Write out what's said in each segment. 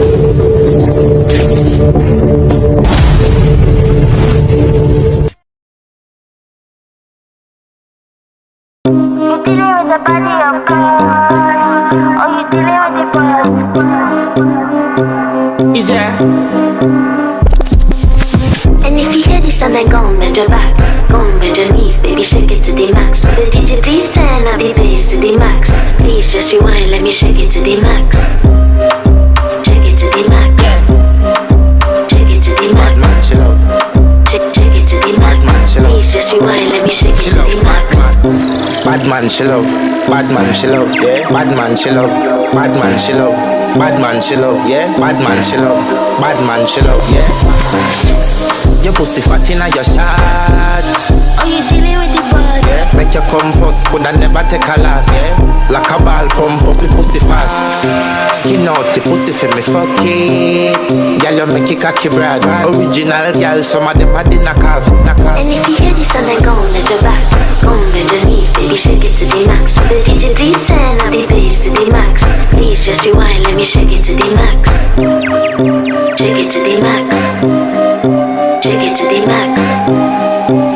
dealing with the body of course, or you dealing with the past? Is there? And if you hear this sound, then go and bend your back, go and bend your knees, baby, shake it to the max. But the DJ, please turn up the bass to the max. Please just rewind, let me shake it to the max. Shake it to the max. Shake it to the max. Bad man, chill out. Shake it to the max. Please just rewind, let me shake it to the max. Bad man, chill out. Bad man, chill out. Yeah. Bad man, chill out. Bad man, chill out. Bad man, chill out. Yeah. Bad man, chill out. Bad man, chill out. Yeah. Your pussy fat inna your shot. Oh, you dealing with the boss? Yeah. Make you come first, coulda never take a last. Yeah. Like a ball pump up the pussy fast. Skin out the pussy for me fuck it. Girl, you make it cocky brag. Original girl, some of them a the knockoff. And if you hear this sound, then go and bend your back, go and bend your knees, baby, shake it to the max. The DJ, please turn up the bass to the max. Please just rewind, let me shake it to the max. Shake it to the max. Shake it to the max.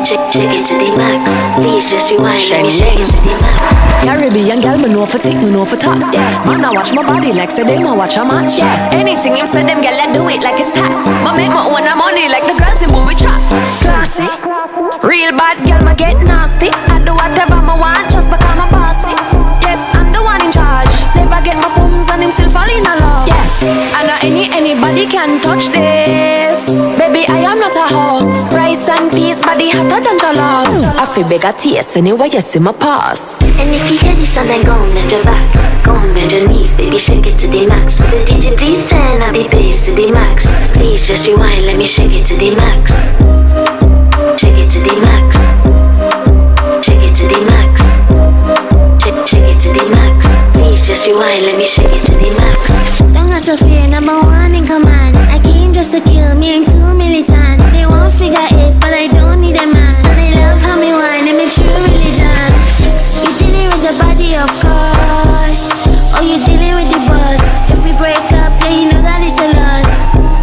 Shake it to the max. Please just rewind, let me shake it to the max. Caribbean girl, me know for tick, me know for top, yeah. Man, I watch my body like say them, I watch a match, yeah. Anything him say them, girl, I do it like it's tax. Ma make my own money like the girls in movie trap. Classy, real bad girl, ma get nasty. I do whatever I want, just because I'm bossy. Yes, I'm the one in charge. Never get my booms and him still fall in love. Yeah, and anybody can touch this. Baby, I am not a hoe. Rice and peas, body hotter than jollof. I feel bigger taste anyway, you see my pass. And if you hear this sound, then go and bend your back, go and bend your knees, baby, shake it to the max. The DJ, please turn up the bass to the max. Please just rewind, let me shake it to the max. Shake it to the max. Shake it to the max. Shake it to the max. Please just rewind, let me shake it to the max. Don't got to fear, number one in command. I came just to kill me, ain't too militant. They won't figure it, but I don't need a man. So they love how me whine, they make true religion. You dealing with the body, of course, or you dealing with the boss. If we break up, yeah, you know that it's a loss.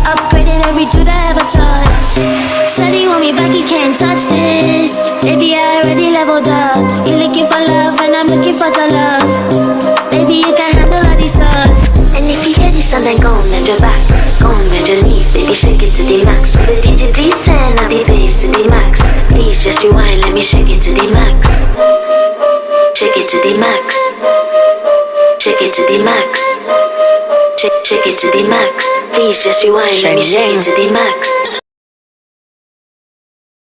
Upgraded every dude I ever touched. Said he want me back, he can't touch this. Baby, I already leveled up. You looking for love, and I'm looking for your love. Baby, you can handle all these sauce. And if you hear this sound, then go and bend your back, go and bend your knees, baby, shake it to the max. The DJ, please turn up the bass to the max. Please just rewind, let me shake it to the max. Shake it to the max. Shake it to the max. Shake it to the max. Please just rewind, let me shake it to the max.